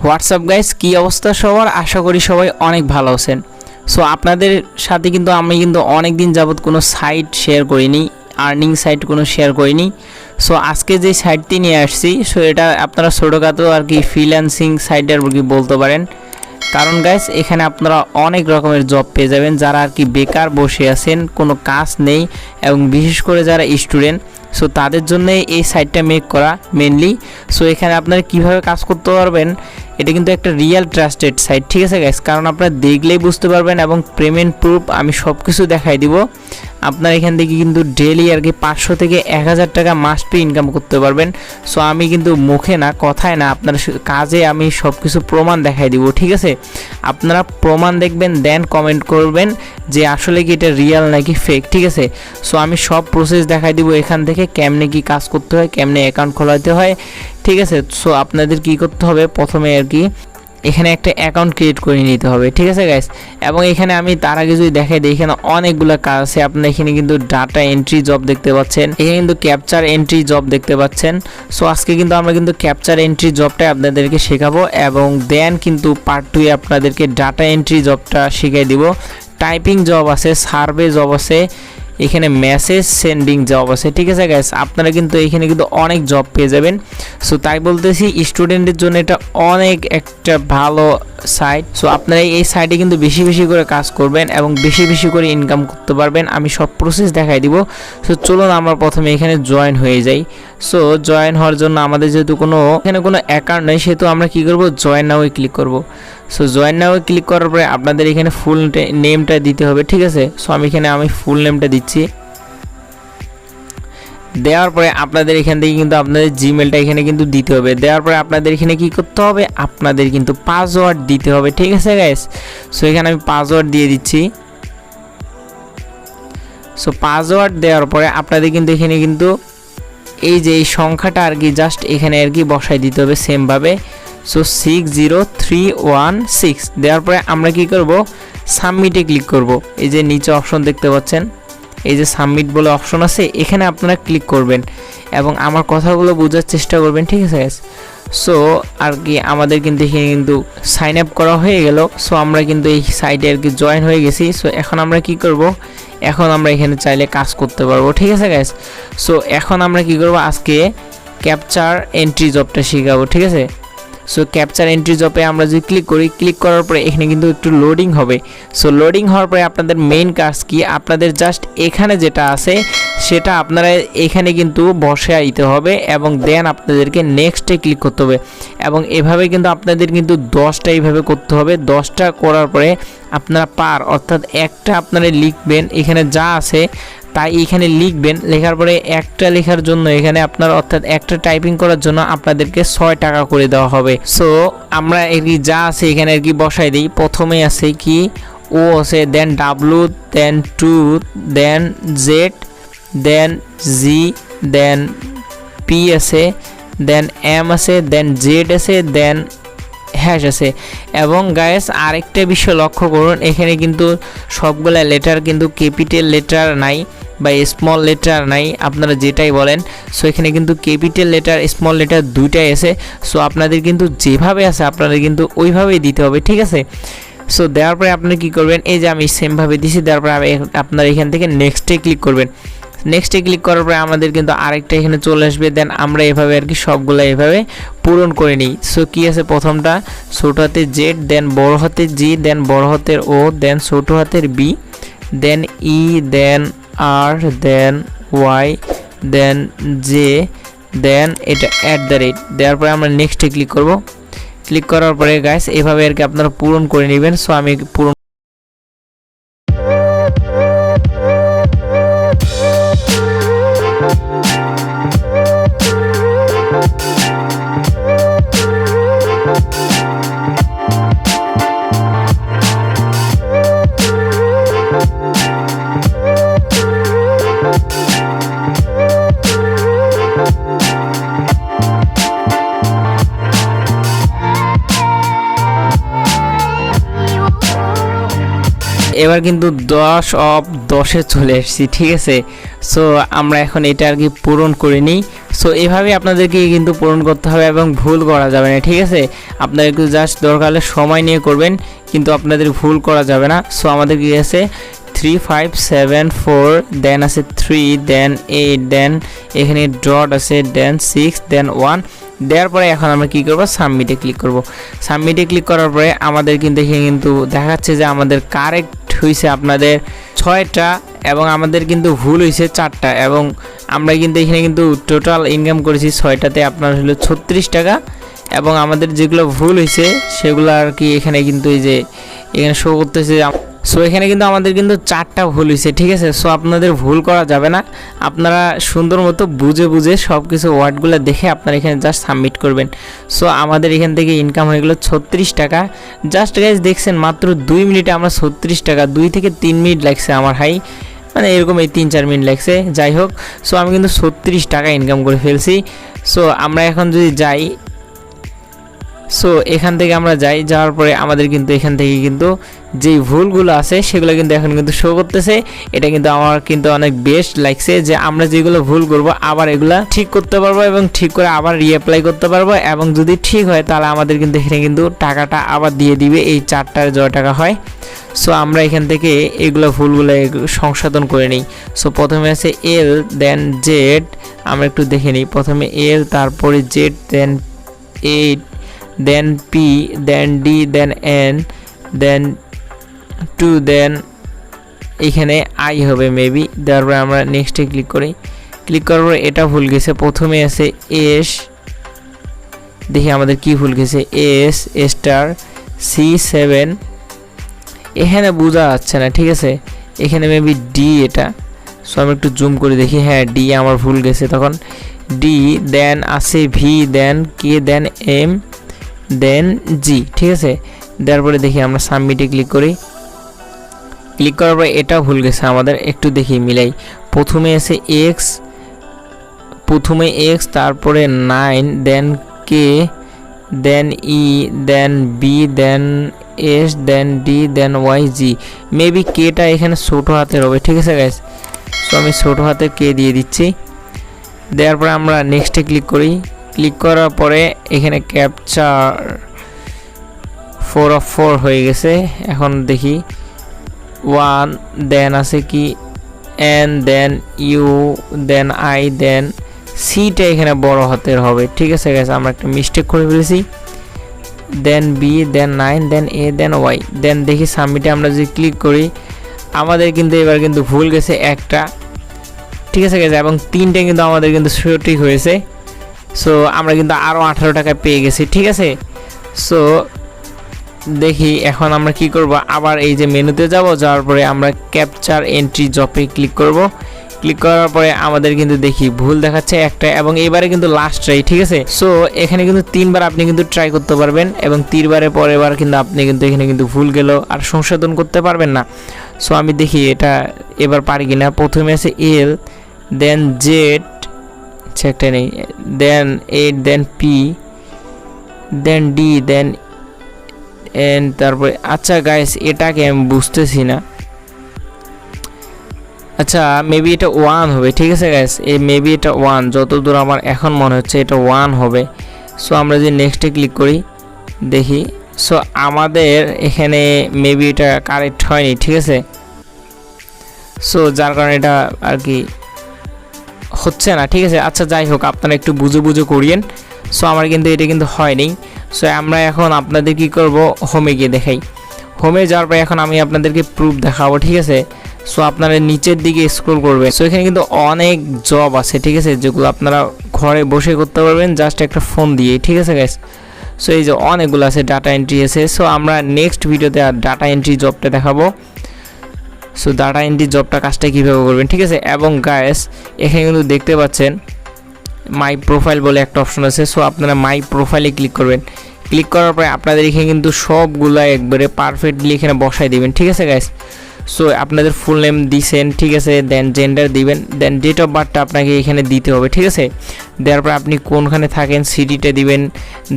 WhatsApp guys, কি অবস্থা সবার? আশা করি সবাই অনেক ভালো আছেন। সো আপনাদের সাথে কিন্তু আমি অনেক দিন যাবত কোনো সাইট শেয়ার করিনি, আর্নিং সাইট কোনো শেয়ার করিনি। সো আজকে যে সাইটটি নিয়ে আসছি, সো এটা আপনারা ছোটোখাটো আর কি ফ্রিল্যান্সিং সাইট আর কি বলতে পারেন। কারণ গাইস, এখানে আপনারা অনেক রকমের জব পেয়ে যাবেন। যারা আর কি বেকার বসে আছেন, কোনো কাজ নেই, এবং বিশেষ করে যারা স্টুডেন্ট, সো তাদের জন্য এই সাইটটা মেক করা মেনলি। সো এখানে আপনারা কিভাবে কাজ করতে পারবেন, এটা কিন্তু একটা রিয়েল ট্রাস্টেড সাইট, ঠিক আছে গাইস? কারণ আপনারা দেখলেই বুঝতে পারবেন, এবং পেমেন্ট প্রুফ আমি সব কিছু দেখাই দিব। আপনার এখান থেকে কিন্তু ডেইলি আর কি 500 থেকে 1000 টাকা মাস্ট বি ইনকাম করতে পারবেন। সো আমি কিন্তু মুখে না, কথায় না, আপনার কাজে আমি সব কিছু প্রমাণ দেখাই দিব, ঠিক আছে? আপনারা প্রমাণ দেখবেন, দেন কমেন্ট করবেন যে আসলে কি এটা রিয়েল নাকি ফেক, ঠিক আছে? সো আমি সব প্রসেস দেখাই দিব এখান থেকে, কেমনে কি কাজ করতে হয়, কেমনে অ্যাকাউন্ট খোলাতে হয়, ঠিক আছে? সো আপনাদের কি করতে হবে, প্রথমে আর কি এখানে একটা অ্যাকাউন্ট ক্রিয়েট করে নিতে হবে, ঠিক আছে গাইস? এবং এখানে আমি তার আগে যদি দেখাই দিই, এখানে অনেকগুলো কাজ আছে। আপনারা এখানে কিন্তু ডাটা এন্ট্রি জব দেখতে পাচ্ছেন, এখানে কিন্তু ক্যাপচার এন্ট্রি জব দেখতে পাচ্ছেন। সো আজকে কিন্তু আমরা কিন্তু ক্যাপচার এন্ট্রি জবটা আপনাদেরকে শেখাবো, এবং দেন কিন্তু পার্ট 2 আপনাদেরকে ডাটা এন্ট্রি জবটা শিখিয়ে দিব। টাইপিং জব আছে, সার্ভে জব আছে, এখানে মেসেজ সেন্ডিং জব আছে, ঠিক আছে গাইস? আপনারা কিন্তু এখানে কিন্তু অনেক জব পেয়ে যাবেন। সো তাই বলতেছি, স্টুডেন্টের জন্য এটা অনেক একটা ভালো সাইট। সো আপনারা এই সাইটে কিন্তু বেশি বেশি করে কাজ করবেন এবং বেশি বেশি করে ইনকাম করতে পারবেন। আমি সব প্রসেস দেখাই দিব। সো চলুন আমরা প্রথমে এখানে জয়েন হয়ে যাই। সো জয়েন হওয়ার জন্য আমাদের যেহেতু এখানে কোনো অ্যাকাউন্ট নেই, সেহেতু আমরা কি করব, জয়েন নাও ক্লিক করব। সো জয়েন নাও ক্লিক করার পরে আপনাদের এখানে ফুল নেমটা দিতে হবে, ঠিক আছে? সো আমি ফুল নেমটা দিচ্ছি। দেওয়ার পরে আপনাদের এখান থেকে কিন্তু আপনাদের জিমেলটা এখানে কিন্তু দিতে হবে। দেওয়ার পরে আপনাদের এখানে কি করতে হবে, আপনাদের কিন্তু পাসওয়ার্ড দিতে হবে, ঠিক আছে গাইস? সো এখানে আমি পাসওয়ার্ড দিয়ে দিচ্ছি। সো পাসওয়ার্ড দেওয়ার পরে আপনাদের কিন্তু এখানে কিন্তু এই যে এই সংখ্যাটা আর কি জাস্ট এখানে আর কি বসাই দিতে হবে সেমভাবে। সো 60316 দেওয়ার পরে আমরা কি করব, সাবমিটে ক্লিক করব। এই যে নিচে অপশন দেখতে পাচ্ছেন, এই যে সাবমিট বলে অপশন আছে, এখানে আপনারা ক্লিক করবেন এবং আমার কথাগুলো বোঝার চেষ্টা করবেন, ঠিক আছে গাইস? সো আর কি আমাদের কিন্তু এখানে কিন্তু সাইন আপ করা হয়ে গেল। সো আমরা কিন্তু এই সাইটে আর কি জয়েন হয়ে গেছি। সো এখন আমরা কি করব, এখন আমরা এখানে চাইলে কাজ করতে পারবো, ঠিক আছে গাইস? সো এখন আমরা কি করব, আজকে ক্যাপচার এন্ট্রি জবটা শেখাবো, ঠিক আছে? সো ক্যাপচার এন্ট্রি জবে আমরা যদি ক্লিক করি, ক্লিক করার পরে এখানে কিন্তু একটু লোডিং হবে। সো লোডিং হওয়ার পরে আপনাদের মেইন কাজ কি, আপনাদের জাস্ট এখানে যেটা আছে সেটা আপনারা এখানে কিন্তু বসে দিতে হবে, এবং দেন আপনাদেরকে নেক্সটে ক্লিক করতে হবে। এবং এভাবে কিন্তু আপনাদের কিন্তু 10টা এইভাবে করতে হবে। 10টা করার পরে আপনারা অর্থাৎ একটা আপনারা লিখবেন, এখানে যা আছে তাই এখানে লিখবেন। লেখার পরে একটা লেখার জন্য এখানে আপনার অর্থাৎ একটা টাইপিং করার জন্য আপনাদেরকে 6 টাকা করে দেওয়া হবে। সো আমরা আর কি যা আছে এখানে আর কি বসাই দিই। প্রথমে আছে কি ও আছে, দেন ডাব্লু, দেন 2, দেন জেড, দেন জি, দেন পি আছে, দেন এম আছে, দেন জেড আছে, দেন হ্যাশ আছে। এবং গাইস আরেকটা বিষয় লক্ষ্য করুন, এখানে কিন্তু সবগুলা লেটার কিন্তু ক্যাপিটাল লেটার নাই বা স্মল লেটার নাই, আপনারা যেটাই বলেন। সো এখানে কিন্তু ক্যাপিটাল লেটার স্মল লেটার দুইটাই আছে। সো আপনাদের কিন্তু যেভাবে আছে আপনাদের কিন্তু ওইভাবেই দিতে হবে, ঠিক আছে? সো দেওয়ার পরে আপনারা কি করবেন, এই যে আমি সেমভাবে দিছি, দেওয়ার পরে আপনারা এখান থেকে নেক্সটে ক্লিক করবেন। নেক্সটে ক্লিক করার পরে আমাদের কিন্তু আরেকটা এখানে চলে আসবে। দেন আমরা এভাবে আর কি সবগুলো এভাবে পূরণ করে নিই। সো কি আছে, প্রথমটা ছোট হাতের জেড, দেন বড় হাতের জি, দেন বড় হাতের ও, দেন ছোট হাতের বি, দেন ই, দেন আর, দেন ওয়াই, দেন জে, দেন এটা @ দেওয়ার পরে আমরা নেক্সটে ক্লিক করব। ক্লিক করার পরে গাইস এভাবে আর কি আপনারা পূরণ করে নেবেন। সো আমি পূরণ এবার কিন্তু 10 অফ 10-এ চলে এসেছি, ঠিক আছে? সো আমরা এখন এটা আর কি পূরণ করে নিই। সো এভাবে আপনাদেরকে কিন্তু পূরণ করতে হবে এবং ভুল করা যাবে না, ঠিক আছে। আপনারা একটু জাস্ট দরকার হলে সময় নিয়ে করবেন, কিন্তু আপনাদের ভুল করা যাবে না। সো আমাদের কি আছে 3 5 7 4, দেন আছে 3, দেন 8, দেন এখানে ডট আছে, দেন 6, দেন 1। দেওয়ার পরে এখন আমরা কি করব, সাবমিটে ক্লিক করব। সাবমিটে ক্লিক করার পরে আমাদের কিন্তু এখানে কিন্তু দেখাচ্ছে যে আমাদের কারেক্ট হয়েছে আপনাদের 6টা এবং আমাদের কিন্তু ভুল হয়েছে 4টা, এবং আমরা কিন্তু এখানে কিন্তু টোটাল ইনকাম করেছি 6টাতে আপনার হলো 36 টাকা, এবং আমাদের যেগুলো ভুল হয়েছে সেগুলো আর কি এখানে কিন্তু এই যে এখানে শো করতেছে। সো এখানে কিন্তু আমাদের কিন্তু 4টা ভুল হয়েছে, ঠিক আছে। সো আপনাদের ভুল করা যাবে না, আপনারা সুন্দর মতো বুঝে বুঝে সব কিছু ওয়ার্ডগুলো দেখে আপনারা এখানে জাস্ট সাবমিট করবেন। সো আমাদের এখান থেকে ইনকাম হয়ে গেলো 36 টাকা। জাস্ট গাইজ দেখছেন মাত্র 2 মিনিটে আমরা 36 টাকা, 2 থেকে 3 মিনিট লাগছে আমার হাই, মানে এরকম এই 3-4 মিনিট লাগছে, যাই হোক। সো আমি কিন্তু 36 টাকা ইনকাম করে ফেলছি। সো আমরা এখন যদি যাই, সো এখান থেকে আমরা যাওয়ার পরে আমাদের কিন্তু এখান থেকে কিন্তু যেই ভুলগুলো আছে সেগুলো কিন্তু এখন কিন্তু শো করতেছে। এটা কিন্তু আমার কিন্তু অনেক বেস্ট লাগছে যে আমরা যেগুলো ভুল করব আবার এগুলা ঠিক করতে পারবো এবং ঠিক করে আবার রিঅ্যাপ্লাই করতে পারবো, এবং যদি ঠিক হয় তাহলে আমাদের কিন্তু এখানে কিন্তু টাকাটা আবার দিয়ে দিবে, এই 4টার যত টাকা হয়। সো আমরা এখান থেকে এগুলো ভুলগুলো সংশোধন করে নিই। সো প্রথমে আছে এল, দেন জেড, আমরা একটু দেখে নিই। প্রথমে এল, তারপরে জেড, দেন 8, দেন পি, দেন ডি, দেন এন, দেন 2, দেন এখানে আই হবে মেবি। তারপরে আমরা নেক্সটে ক্লিক করি। ক্লিক করার পর এটা ভুল গেছে, প্রথমে আছে এস, দেখি আমাদের কি ভুল গেছে, এস স্টার C7, এখানে বোঝা যাচ্ছে না, ঠিক আছে। এখানে মেবি ডি এটা। সো আমি একটু জুম করে দেখি, হ্যাঁ ডি আমার ভুল গেছে, তখন ডি, দেন আছে ভি, দেন কে, দেন এম, দেন জি, ঠিক আছে। তারপরে দেখি আমরা সাবমিটে ক্লিক করি। ক্লিক করার পরে এটা ভুল গেছে আমাদের, একটু দেখি মিলাই। প্রথমে আছে এক্স, তারপরে 9, দেন কে, দেন ই, দেন বি, দেন এস, দেন ডি, দেন ওয়াই, জি। মেবি কেটা এখানে ছোটো হাতের হবে, ঠিক আছে গাইস। সো আমি ছোটো হাতের কে দিয়ে দিচ্ছি। দেওয়ার পরে আমরা নেক্সটে ক্লিক করি। ক্লিক করার পরে এখানে ক্যাপচা 4 of 4 হয়ে গেছে। এখন দেখি 1, দেন আছে কি N, then U, then I, then theta এখানে বড় হাতের হবে, ঠিক আছে গাইস। আমরা একটা মিস্টেক করে ফেলেছি। দেন বি, দেন 9, দেন এ, দেন ওয়াই, দেন দেখি সাবমিটে আমরা যদি ক্লিক করি আমাদের কিন্তু এবার কিন্তু ভুল গেছে একটা, ঠিক আছে গাইস, এবং 3টে কিন্তু আমাদের কিন্তু সঠিক হয়েছে। সো আমরা কিন্তু আরও 18 টাকায় পেয়ে গেছি, ঠিক আছে। সো দেখি এখন আমরা কি করব, আবার এই যে মেনুতে যাওয়ার পরে আমরা ক্যাপচার এন্ট্রি জবে ক্লিক করব। ক্লিক করার পরে আমাদের কিন্তু দেখি ভুল দেখাচ্ছে একটা, এবং এবারে কিন্তু লাস্ট ট্রাই, ঠিক আছে। সো এখানে কিন্তু 3বার আপনি কিন্তু ট্রাই করতে পারবেন, এবং 3বারের পরের বার কিন্তু আপনি কিন্তু এখানে কিন্তু ভুল গেল আর সংশোধন করতে পারবেন না। সো আমি দেখি এটা এবার পারি কিনা। প্রথমে আছে এল, দেন জেড, একটা নেই, দেন 8, দেন পি, দেন ডি, দেন এন, তারপরে আচ্ছা গাইস এটাকে আমি বুঝতেছি না। আচ্ছা মেবি এটা 1 হবে, ঠিক আছে গাইস, মেবি এটা 1, যতদূর আমার এখন মনে হচ্ছে এটা 1 হবে। সো আমরা যদি নেক্সটে ক্লিক করি দেখি, সো আমাদের এখানে মেবি এটা কারেক্ট হয়নি, ঠিক আছে। সো যার কারণে এটা আর কি হচ্ছে না, ঠিক আছে। আচ্ছা যাই হোক, আপনারা একটু বুঝে বুঝে করিয়েন। সো আমার কিন্তু এটা কিন্তু হয়নি। সো আমরা এখন আপনাদের কি করব, হোমে গিয়ে দেখাই। হোমে যাওয়ার পরে এখন আমি আপনাদেরকে প্রুফ দেখাবো, ঠিক আছে। সো আপনারা নিচের দিকে স্ক্রল করবেন। সো এখানে কিন্তু অনেক জব আছে, ঠিক আছে, যেগুলো আপনারা ঘরে বসে করতে পারবেন জাস্ট একটা ফোন দিয়ে, ঠিক আছে গাইস। সো এই যে অনেকগুলো আছে, ডাটা এন্ট্রি আছে। সো আমরা নেক্সট ভিডিওতে আর ডাটা এন্ট্রি জবটা দেখাবো। সো ডাটা এন্ট্রি জবটা কাজটা কীভাবে করবেন, ঠিক আছে। এবং গাইস এখানে কিন্তু দেখতে পাচ্ছেন মাই প্রোফাইল বলে একটা অপশন আছে। সো আপনারা মাই প্রোফাইলে ক্লিক করবেন। ক্লিক করার পরে আপনাদের এখানে কিন্তু সবগুলো একবারে পারফেক্টলি এখানে বসাই দিবেন, ঠিক আছে গাইস। সো আপনাদের ফুল নেম দিছেন, ঠিক আছে, দেন জেন্ডার দিবেন, দেন ডেট অফ বার্থটা আপনাকে এখানে দিতে হবে, ঠিক আছে। দেওয়ার পরে আপনি কোনখানে থাকেন সিটিটা দিবেন,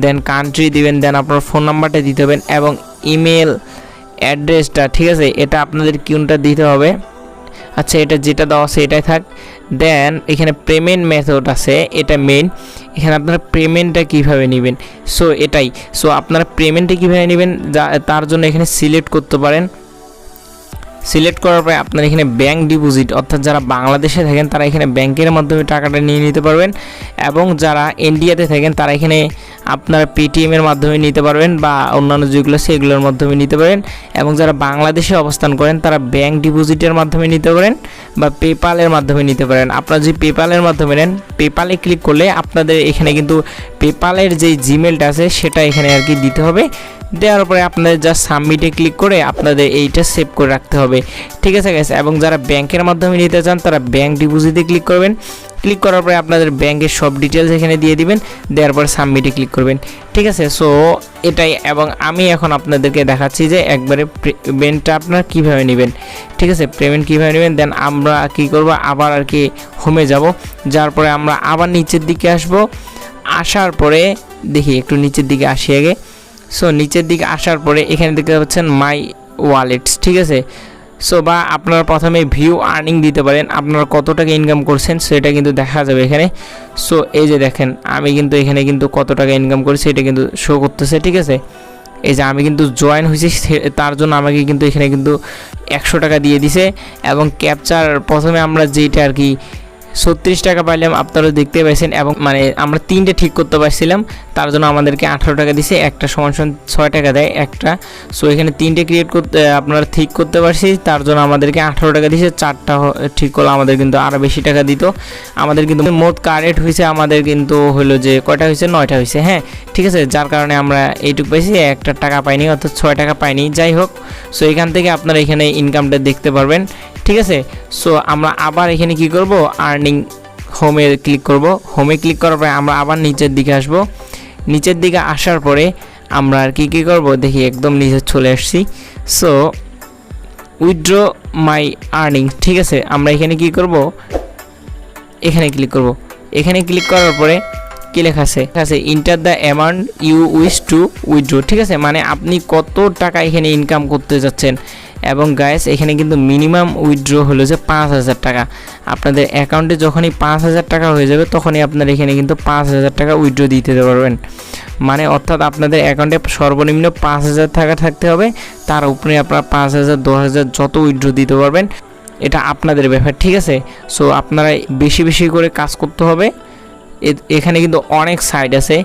দেন কান্ট্রি দিবেন, দেন আপনার ফোন নাম্বারটা দিতে হবেন, এবং ইমেল অ্যাড্রেসটা, ঠিক আছে, এটা আপনাদের কোনটা দিতে হবে। আচ্ছা এটা যেটা দেওয়া আছে এটাই থাক। দেন এখানে পেমেন্ট মেথড আছে, এটা মেইন। এখানে আপনারা পেমেন্টটা কীভাবে নেবেন, সো এটাই। সো আপনারা পেমেন্টটা কীভাবে নেবেন তার জন্য এখানে সিলেক্ট করতে পারেন। সিলেক্ট করার পরে আপনারা এখানে ব্যাঙ্ক ডিপোজিট, অর্থাৎ যারা বাংলাদেশে থাকেন তারা এখানে ব্যাংকের মাধ্যমে টাকাটা নিয়ে নিতে পারবেন, এবং যারা ইন্ডিয়াতে থাকেন তারা এখানে আপনারা পেটিএমের মাধ্যমে নিতে পারবেন বা অন্যান্য যেগুলো সেগুলোর মাধ্যমে নিতে পারেন। এবং যারা বাংলাদেশে অবস্থান করেন তারা ব্যাঙ্ক ডিপোজিটের মাধ্যমে নিতে পারেন বা পেপালের মাধ্যমে নিতে পারেন। আপনারা যদি পেপালের মাধ্যমে নেন, পেপালে ক্লিক করলে আপনাদের এখানে কিন্তু পেপালের যেই জিমেলটা আছে সেটা এখানে আর কি দিতে হবে। দেওয়ার পরে আপনাদের জাস্ট সাবমিটে ক্লিক করে আপনাদের এইটা সেভ করে রাখতে হবে, ঠিক আছে গাইস। এবং যারা ব্যাংকের মাধ্যমে নিতে চান তারা ব্যাংক ডিপোজিটে ক্লিক করবেন। ক্লিক করার পরে আপনাদের ব্যাংকের সব ডিটেলস এখানে দিয়ে দিবেন, দেওয়ার পরে সাবমিটে ক্লিক করবেন, ঠিক আছে। সো এটাই, এবং আমি এখন আপনাদেরকে দেখাচ্ছি যে একবারে পেমেন্টটা আপনারা কীভাবে নেবেন, ঠিক আছে। পেমেন্ট কীভাবে নেবেন, দেন আমরা কী করব, আবার আর কি হোমে যাব। যার পরে আমরা আবার নিচের দিকে আসব। আসার পরে দেখি একটু নিচের দিকে আসি আগে। সো নিচের দিকে আসার পরে এখানে দেখতে পাচ্ছেন মাই ওয়ালেটস, ঠিক আছে। সো বা আপনারা প্রথমে ভিউ আর্নিং দিতে পারেন, আপনারা কত টাকা ইনকাম করছেন সেটা কিন্তু দেখা যাবে এখানে। সো এই যে দেখেন আমি কিন্তু এখানে কিন্তু কত টাকা ইনকাম করেছি এটা কিন্তু শো করতেছে, ঠিক আছে। এই যে আমি কিন্তু জয়েন হয়েছি তার জন্য আমাকে কিন্তু এখানে কিন্তু 100 টাকা দিয়ে দিছে। এবং ক্যাপচার প্রথমে আমরা যেটা আর কি 36 টাকা পাইলাম, আপনারা দেখতে পাইছেন। এবং মানে আমরা 3টে ঠিক করতে পারছিলাম, তার জন্য আমাদেরকে 18 টাকা দিছে, একটা সমান 6 টাকা দেয় একটা। সো এখানে 3টে ক্রিয়েট করতে আপনারা ঠিক করতে পারছি, তার জন্য আমাদেরকে 18 টাকা দিছে। 4টা ঠিক করলে আমাদের কিন্তু আরও বেশি টাকা দিত। আমাদের কিন্তু মোট কারেক্ট হয়েছে আমাদের কিন্তু হলো যে কয়টা হয়েছে, 9টা হয়েছে, হ্যাঁ ঠিক আছে। যার কারণে আমরা এইটুকু পাইছি, 1 টাকা পাইনি, অর্থাৎ 6 টাকা পাইনি। যাই হোক, সো এখান থেকে আপনারা এখানে ইনকামটা দেখতে পারবেন, ঠিক আছে। সো আমরা আবার এখানে কি করব, আর্নিং হোমে ক্লিক করব। হোমে ক্লিক করার পরে আমরা আবার নিচের দিকে আসব। নিচের দিকে আসার পরে আমরা আর কি করব, দেখি একদম নিচে চলে আসছি। সো উইথড্র মাই আর্নিং, ঠিক আছে। আমরা এখানে কি করব, এখানে ক্লিক করব। এখানে ক্লিক করার পরে কি লেখা আছে, enter the amount you wish to withdraw, ঠিক আছে। মানে আপনি কত টাকা এখানে ইনকাম করতে যাচ্ছেন। এবং গাইস এখানে কিন্তু মিনিমাম উইথড্র হলো যে 5000 টাকা। আপনাদের অ্যাকাউন্টে যখনই 5000 টাকা হয়ে যাবে তখনই আপনারা এখানে কিন্তু 5000 টাকা উইথড্র দিতে পারবেন। মানে অর্থাৎ আপনাদের অ্যাকাউন্টে সর্বনিম্ন 5000 টাকা থাকতে হবে, তার উপরে আপনারা 5000 10000 যত উইথড্র দিতে পারবেন, এটা আপনাদের ব্যাপার, ঠিক আছে। সো আপনারা বেশি বেশি করে কাজ করতে হবে। এখানে কিন্তু অনেক সাইট আছে,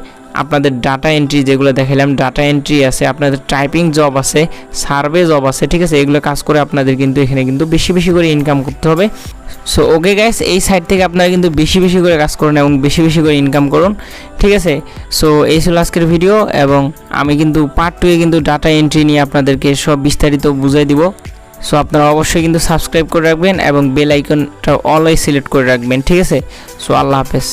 আপনাদের ডাটা এন্ট্রি যেগুলো দেখালাম, ডাটা এন্ট্রি আছে, আপনাদের টাইপিং জব আছে, সার্ভে জব আছে, ঠিক আছে। এগুলো কাজ করে আপনাদের কিন্তু এখানে কিন্তু বেশি বেশি করে ইনকাম করতে হবে। সো ওকে গাইস, এই সাইট থেকে আপনারা কিন্তু বেশি বেশি করে কাজ করুন এবং বেশি বেশি করে ইনকাম করুন, ঠিক আছে। সো এই ছিল আজকের ভিডিও, এবং আমি কিন্তু পার্ট 2-এ কিন্তু ডাটা এন্ট্রি নিয়ে আপনাদেরকে সব বিস্তারিত বুঝাই দিব। সো আপনারা অবশ্যই কিন্তু সাবস্ক্রাইব করে রাখবেন এবং বেল আইকনটা অলওয়েজ সিলেক্ট করে রাখবেন, ঠিক আছে। সো আল্লাহ হাফেজ।